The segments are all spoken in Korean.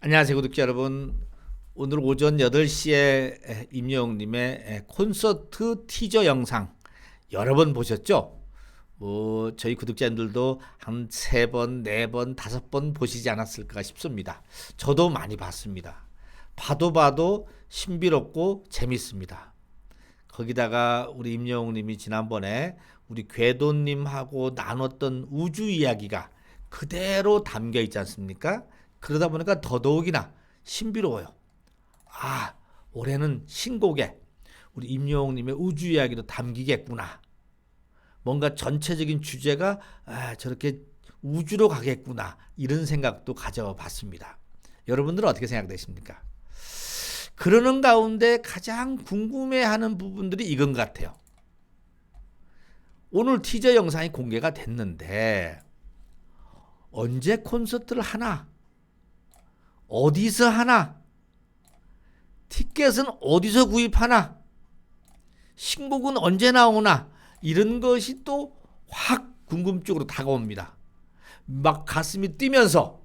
안녕하세요, 구독자 여러분. 오늘 오전 8시에 임영웅님의 콘서트 티저 영상 여러 번 보셨죠? 저희 구독자님들도 한 3번, 4번, 5번 보시지 않았을까 싶습니다. 저도 많이 봤습니다. 봐도 신비롭고 재밌습니다. 거기다가 우리 임영웅님이 지난번에 우리 궤도님하고 나눴던 우주 이야기가 그대로 담겨 있지 않습니까? 그러다 보니까 더더욱이나 신비로워요. 올해는 신곡에 우리 임영웅님의 우주 이야기도 담기겠구나. 뭔가 전체적인 주제가 저렇게 우주로 가겠구나. 이런 생각도 가져봤습니다. 여러분들은 어떻게 생각되십니까? 그러는 가운데 가장 궁금해하는 부분들이 이건 것 같아요. 오늘 티저 영상이 공개가 됐는데 언제 콘서트를 하나? 어디서 하나? 티켓은 어디서 구입하나? 신곡은 언제 나오나? 이런 것이 또 확 궁금증으로 다가옵니다. 막 가슴이 뛰면서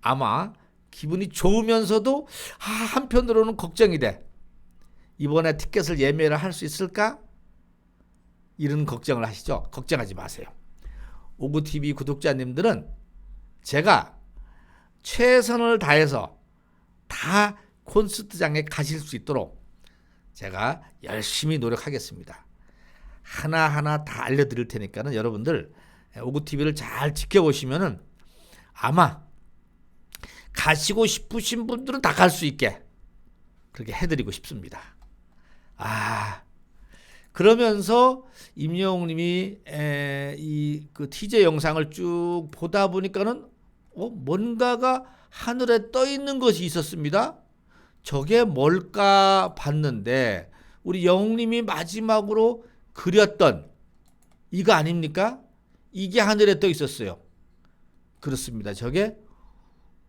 아마 기분이 좋으면서도 한편으로는 걱정이 돼. 이번에 티켓을 예매를 할 수 있을까? 이런 걱정을 하시죠? 걱정하지 마세요. 오구TV 구독자님들은 제가 최선을 다해서 다 콘서트장에 가실 수 있도록 제가 열심히 노력하겠습니다. 하나하나 다 알려드릴 테니까는 여러분들 오구TV를 잘 지켜보시면은 아마 가시고 싶으신 분들은 다 갈 수 있게 그렇게 해드리고 싶습니다. 그러면서 임영웅님이 그 티저 영상을 쭉 보다 보니까는 뭔가가 하늘에 떠 있는 것이 있었습니다. 저게 뭘까 봤는데 우리 영웅님이 마지막으로 그렸던 이거 아닙니까? 이게 하늘에 떠 있었어요. 그렇습니다. 저게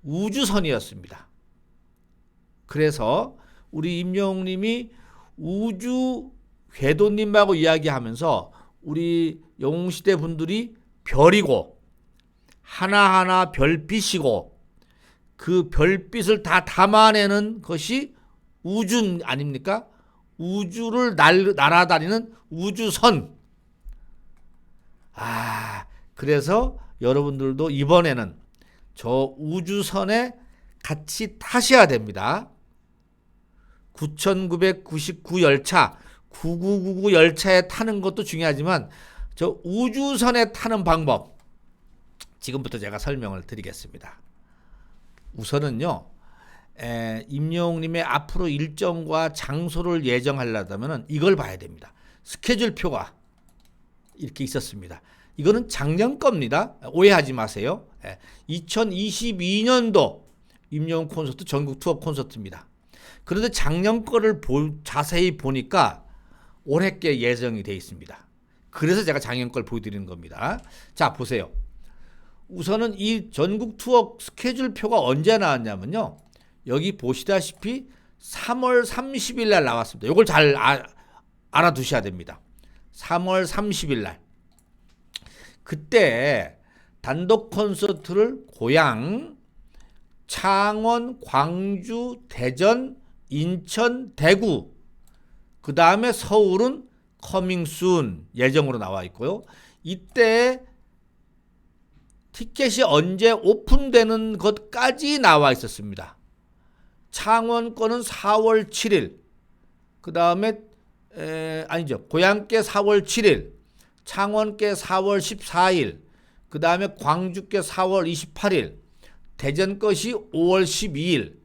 우주선이었습니다. 그래서 우리 임영웅님이 우주 궤도님하고 이야기하면서 우리 영웅시대 분들이 별이고 하나하나 별빛이고 그 별빛을 다 담아내는 것이 우주 아닙니까? 우주를 날아다니는 우주선. 그래서 여러분들도 이번에는 저 우주선에 같이 타셔야 됩니다. 9999 열차, 9999 열차에 타는 것도 중요하지만 저 우주선에 타는 방법 지금부터 제가 설명을 드리겠습니다. 우선은요, 임영웅님의 앞으로 일정과 장소를 예정하려면 이걸 봐야 됩니다. 스케줄표가 이렇게 있었습니다. 이거는 작년 겁니다. 오해하지 마세요. 2022년도 임영웅 콘서트 전국 투어 콘서트입니다. 그런데 작년 거를 자세히 보니까 올해 게 예정이 되어 있습니다. 그래서 제가 작년 걸 보여드리는 겁니다. 자, 보세요. 우선은 이 전국 투어 스케줄표가 언제 나왔냐면요. 여기 보시다시피 3월 30일 날 나왔습니다. 이걸 잘 알아두셔야 됩니다. 3월 30일 날. 그때 단독 콘서트를 고양, 창원, 광주, 대전, 인천, 대구, 그 다음에 서울은 커밍 순 예정으로 나와 있고요. 이때 티켓이 언제 오픈되는 것까지 나와 있었습니다. 창원 거는 4월 7일, 그 다음에 아니죠. 고향께 4월 7일, 창원께 4월 14일, 그 다음에 광주께 4월 28일, 대전 것이 5월 12일,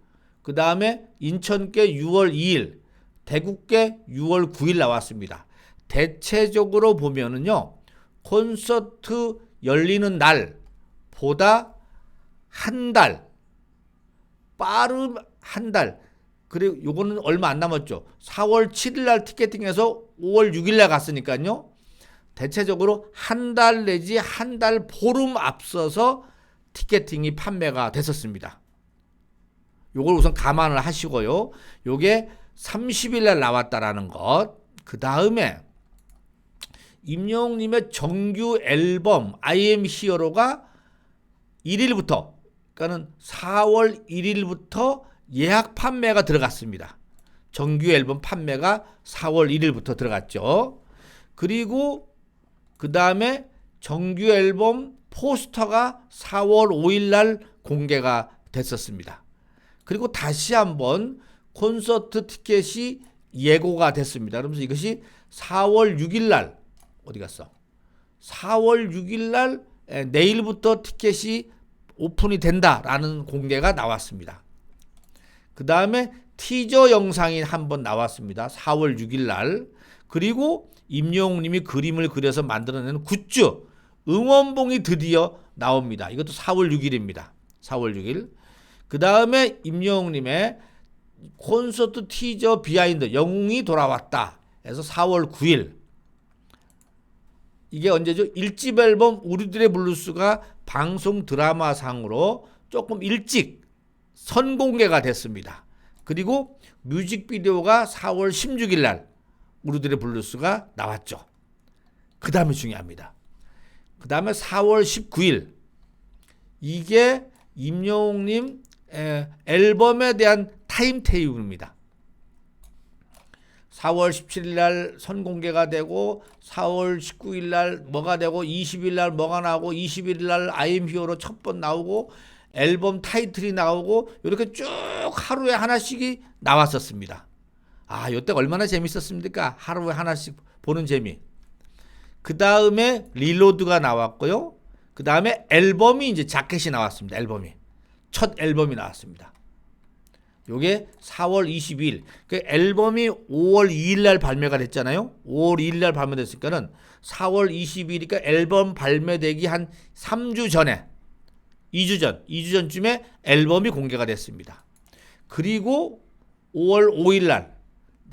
그 다음에 인천께 6월 2일, 대구께 6월 9일 나왔습니다. 대체적으로 보면은요, 콘서트 열리는 날보다 한 달, 빠른 한 달, 그리고 요거는 얼마 안 남았죠. 4월 7일 날 티켓팅해서 5월 6일 날 갔으니까요. 대체적으로 한 달 내지 한 달 보름 앞서서 티켓팅이 판매가 됐었습니다. 요걸 우선 감안을 하시고요. 요게 30일 날 나왔다라는 것. 그 다음에 임영웅님의 정규 앨범 I am Hero가 1일부터 그러니까는 4월 1일부터 예약 판매가 들어갔습니다. 정규 앨범 판매가 4월 1일부터 들어갔죠. 그리고 그 다음에 정규 앨범 포스터가 4월 5일 날 공개가 됐었습니다. 그리고 다시 한번 콘서트 티켓이 예고가 됐습니다. 그러면서 이것이 4월 6일 날 어디 갔어? 4월 6일 날 내일부터 티켓이 오픈이 된다라는 공개가 나왔습니다. 그 다음에 티저 영상이 한번 나왔습니다. 4월 6일 날. 그리고 임영웅 님이 그림을 그려서 만들어낸 굿즈 응원봉이 드디어 나옵니다. 이것도 4월 6일입니다. 4월 6일. 그 다음에 임영웅 님의 콘서트 티저 비하인드 영웅이 돌아왔다 해서 4월 9일. 이게 언제죠? 1집 앨범 우리들의 블루스가 방송 드라마상으로 조금 일찍 선공개가 됐습니다. 그리고 뮤직비디오가 4월 16일 날 우리들의 블루스가 나왔죠. 그 다음에 중요합니다. 그 다음에 4월 19일 이게 임영웅님 앨범에 대한 타임테이블입니다. 4월 17일 날 선공개가 되고 4월 19일 날 뭐가 되고 20일 날 뭐가 나오고 21일 날 I am Hero로 첫 번 나오고 앨범 타이틀이 나오고 이렇게 쭉 하루에 하나씩이 나왔었습니다. 아, 이때가 얼마나 재밌었습니까? 하루에 하나씩 보는 재미. 그 다음에 리로드가 나왔고요. 그 다음에 앨범이 이제 자켓이 나왔습니다. 앨범이. 첫 앨범이 나왔습니다. 요게 4월 22일. 그 앨범이 5월 2일 날 발매가 됐잖아요. 5월 2일 날 발매됐으니까는 4월 22일이니까 앨범 발매되기 한 3주 전에 2주 전쯤에 앨범이 공개가 됐습니다. 그리고 5월 5일 날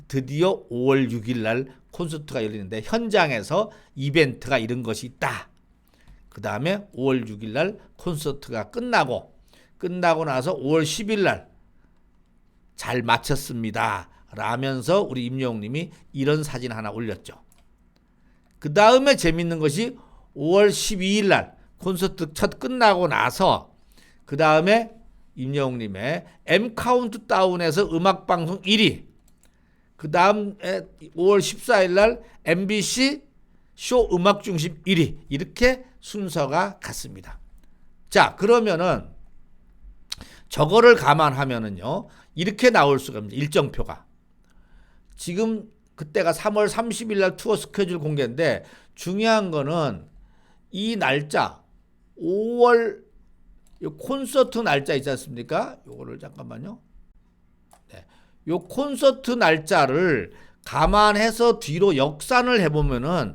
드디어 5월 6일 날 콘서트가 열리는데 현장에서 이벤트가 이런 것이 있다. 그 다음에 5월 6일 날 콘서트가 끝나고 나서 5월 10일 날 잘 마쳤습니다. 라면서 우리 임영웅 님이 이런 사진 하나 올렸죠. 그 다음에 재밌는 것이 5월 12일 날 콘서트 첫 끝나고 나서 그 다음에 임영웅 님의 M 카운트다운에서 음악방송 1위 그 다음에 5월 14일 날 MBC 쇼 음악중심 1위 이렇게 순서가 갔습니다. 자, 그러면은 저거를 감안하면은요 이렇게 나올 수가 있습니다. 일정표가 지금 그때가 3월 30일 날 투어 스케줄 공개인데 중요한 거는 이 날짜 5월 콘서트 날짜 있지 않습니까? 요거를 잠깐만요. 네. 요 콘서트 날짜를 감안해서 뒤로 역산을 해보면은요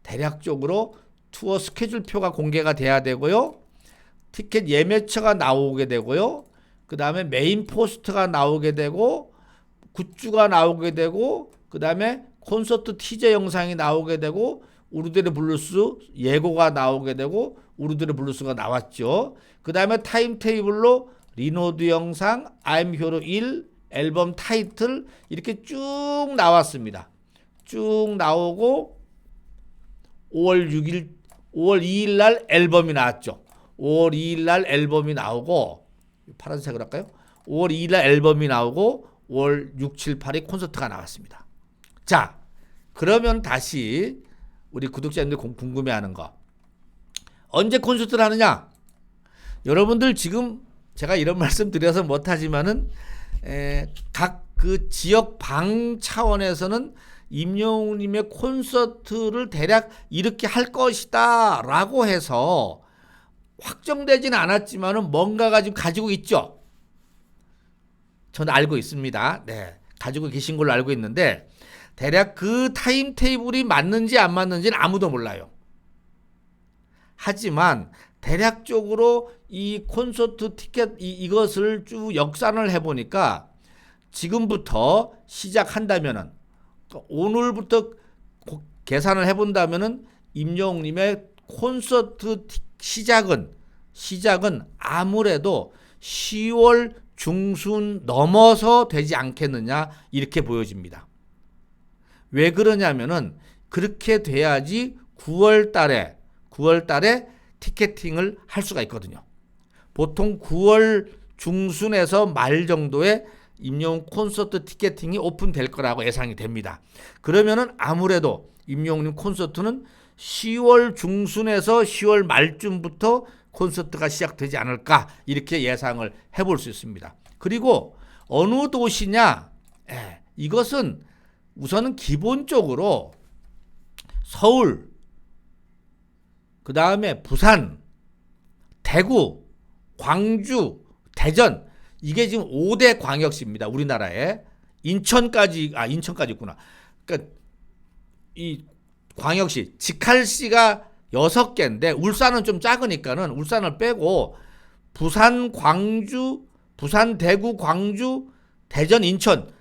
대략적으로 투어 스케줄표가 공개가 돼야 되고요. 티켓 예매처가 나오게 되고요. 그 다음에 메인 포스터가 나오게 되고 굿즈가 나오게 되고 그 다음에 콘서트 티저 영상이 나오게 되고 우리들의 블루스 예고가 나오게 되고 우리들의 블루스가 나왔죠. 그 다음에 타임테이블로 리노드 영상, I'm Hero 1, 앨범 타이틀 이렇게 쭉 나왔습니다. 쭉 나오고 5월 2일 날 앨범이 나왔죠. 5월 2일 날 앨범이 나오고 파란색으로 할까요? 5월 2일 날 앨범이 나오고 5월 6, 7, 8일 콘서트가 나왔습니다. 자, 그러면 다시 우리 구독자님들 궁금해하는 거 언제 콘서트를 하느냐? 여러분들 지금 제가 이런 말씀 드려서 못하지만은 각 그 지역 방 차원에서는 임영웅님의 콘서트를 대략 이렇게 할 것이다 라고 해서 확정되지는 않았지만은 뭔가가 지금 가지고 있죠. 저는 알고 있습니다. 네, 가지고 계신 걸로 알고 있는데 대략 그 타임 테이블이 맞는지 안 맞는지는 아무도 몰라요. 하지만 대략적으로 이 콘서트 티켓 이것을 쭉 역산을 해보니까 지금부터 시작한다면은 오늘부터 계산을 해본다면은 임영웅님의 콘서트 시작은 아무래도 10월 중순 넘어서 되지 않겠느냐 이렇게 보여집니다. 왜 그러냐면은 그렇게 돼야지 9월 달에 티켓팅을 할 수가 있거든요. 보통 9월 중순에서 말 정도에 임영웅 콘서트 티켓팅이 오픈될 거라고 예상이 됩니다. 그러면은 아무래도 임영웅님 콘서트는 10월 중순에서 10월 말쯤부터 콘서트가 시작되지 않을까 이렇게 예상을 해볼 수 있습니다. 그리고 어느 도시냐? 이것은 우선은 기본적으로 서울, 그 다음에 부산, 대구, 광주, 대전, 이게 지금 5대 광역시입니다. 우리나라에. 인천까지 있구나. 그러니까 이 광역시, 직할시가 6개인데 울산은 좀 작으니까는 울산을 빼고 부산, 대구, 광주, 대전, 인천,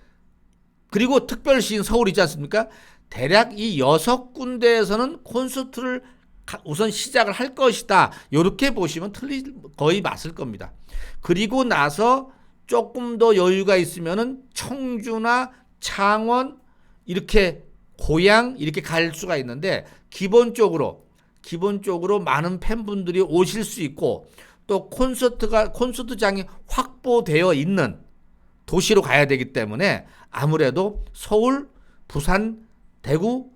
그리고 특별시인 서울 있지 않습니까? 대략 이 6군데에서는 콘서트를 우선 시작을 할 것이다. 이렇게 보시면 거의 맞을 겁니다. 그리고 나서 조금 더 여유가 있으면은 청주나 창원, 이렇게 고양 이렇게 갈 수가 있는데 기본적으로 많은 팬분들이 오실 수 있고 또 콘서트장이 확보되어 있는 도시로 가야 되기 때문에 아무래도 서울, 부산, 대구,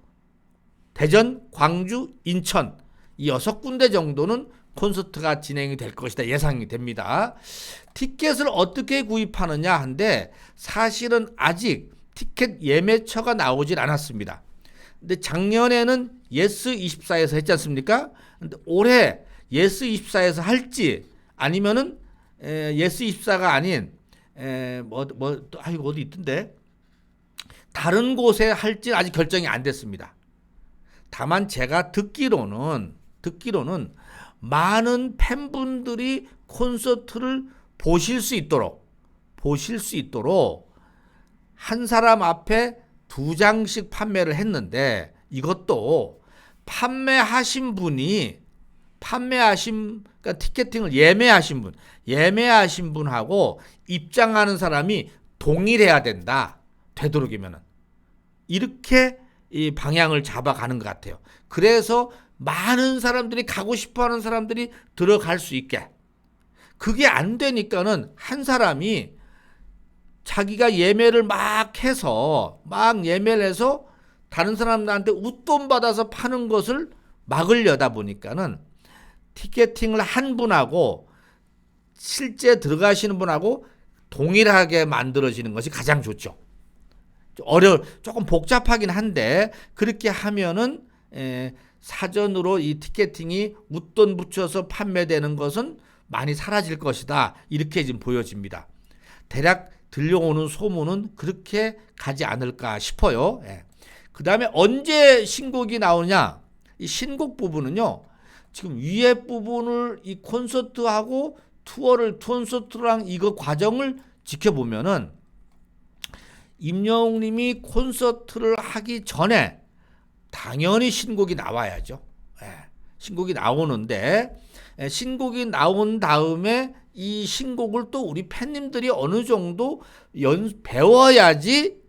대전, 광주, 인천 이 6군데 정도는 콘서트가 진행이 될 것이다 예상이 됩니다. 티켓을 어떻게 구입하느냐 한데 사실은 아직 티켓 예매처가 나오질 않았습니다. 근데 작년에는 예스24에서 했지 않습니까? 근데 올해 예스24에서 할지 아니면은 예스24가 아닌 이거 어디 있던데 다른 곳에 할지 아직 결정이 안 됐습니다. 다만 제가 듣기로는 많은 팬분들이 콘서트를 보실 수 있도록 한 사람 앞에 2장씩 판매를 했는데 이것도 그러니까 티켓팅을 예매하신 분하고 입장하는 사람이 동일해야 된다. 되도록이면은 이렇게 이 방향을 잡아가는 것 같아요. 그래서 많은 사람들이 가고 싶어하는 사람들이 들어갈 수 있게. 그게 안 되니까는 한 사람이 자기가 예매를 막 해서 다른 사람들한테 웃돈 받아서 파는 것을 막으려다 보니까는 티켓팅을 한 분하고 실제 들어가시는 분하고 동일하게 만들어지는 것이 가장 좋죠. 조금 복잡하긴 한데 그렇게 하면은 사전으로 이 티켓팅이 웃돈 붙여서 판매되는 것은 많이 사라질 것이다. 이렇게 지금 보여집니다. 대략 들려오는 소문은 그렇게 가지 않을까 싶어요. 그 다음에 언제 신곡이 나오냐? 이 신곡 부분은요. 지금 위에 부분을 이 콘서트하고 콘서트랑 이거 과정을 지켜보면은 임영웅님이 콘서트를 하기 전에 당연히 신곡이 나와야죠. 신곡이 나오는데 신곡이 나온 다음에 이 신곡을 또 우리 팬님들이 어느 정도 배워야지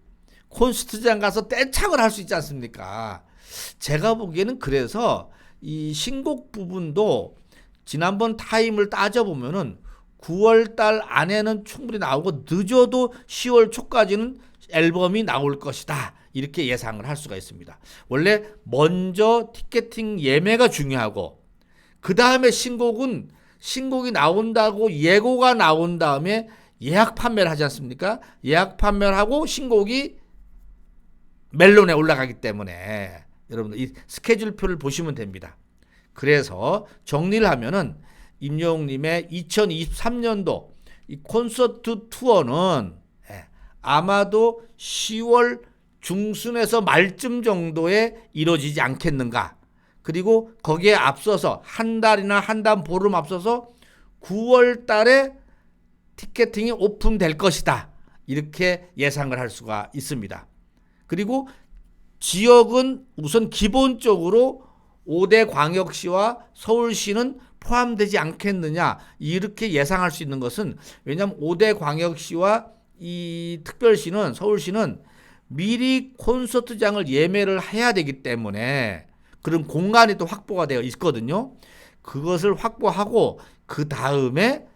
콘서트장 가서 떼창을 할 수 있지 않습니까? 제가 보기에는 그래서 이 신곡 부분도 지난번 타임을 따져보면은 9월 달 안에는 충분히 나오고 늦어도 10월 초까지는 앨범이 나올 것이다. 이렇게 예상을 할 수가 있습니다. 원래 먼저 티켓팅 예매가 중요하고 그 다음에 신곡이 나온다고 예고가 나온 다음에 예약 판매를 하지 않습니까? 예약 판매를 하고 신곡이 멜론에 올라가기 때문에 여러분들 이 스케줄표를 보시면 됩니다. 그래서 정리를 하면은 임영웅님의 2023년도 이 콘서트 투어는 아마도 10월 중순에서 말쯤 정도에 이루어지지 않겠는가. 그리고 거기에 앞서서 한 달이나 한 달 보름 앞서서 9월 달에 티켓팅이 오픈될 것이다. 이렇게 예상을 할 수가 있습니다. 그리고 지역은 우선 기본적으로 5대 광역시와 서울시는 포함되지 않겠느냐 이렇게 예상할 수 있는 것은 왜냐하면 5대 광역시와 이 특별시는 서울시는 미리 콘서트장을 예매를 해야 되기 때문에 그런 공간이 또 확보가 되어 있거든요. 그것을 확보하고 그 다음에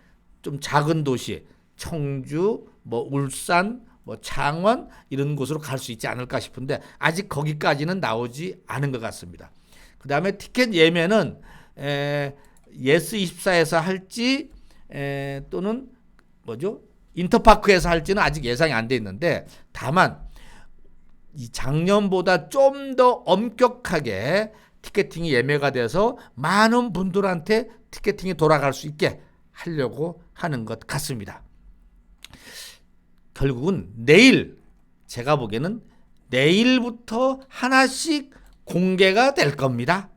좀 작은 도시 청주, 뭐 울산, 뭐 창원 이런 곳으로 갈 수 있지 않을까 싶은데 아직 거기까지는 나오지 않은 것 같습니다. 그 다음에 티켓 예매는 예스24에서 할지 또는 뭐죠? 인터파크에서 할지는 아직 예상이 안 돼 있는데 다만 이 작년보다 좀 더 엄격하게 티켓팅이 예매가 돼서 많은 분들한테 티켓팅이 돌아갈 수 있게 하려고 하는 것 같습니다. 결국은 내일 제가 보기에는 내일부터 하나씩 공개가 될 겁니다.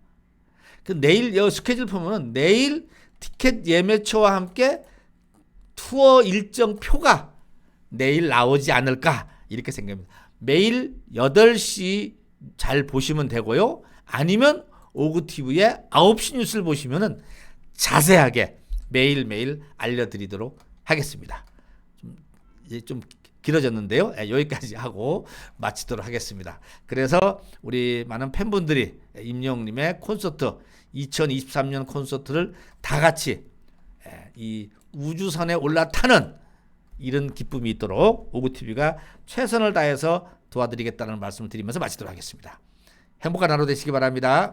그 내일 여 스케줄 보면은 내일 티켓 예매처와 함께 투어 일정 표가 내일 나오지 않을까 이렇게 생각합니다. 매일 8시 잘 보시면 되고요. 아니면 오구TV의 9시 뉴스를 보시면은 자세하게 매일매일 알려드리도록 하겠습니다. 이제 좀 길어졌는데요. 여기까지 하고 마치도록 하겠습니다. 그래서 우리 많은 팬분들이 임영웅님의 콘서트 2023년 콘서트를 다 같이 이 우주선에 올라타는 이런 기쁨이 있도록 오구TV가 최선을 다해서 도와드리겠다는 말씀을 드리면서 마치도록 하겠습니다. 행복한 하루 되시기 바랍니다.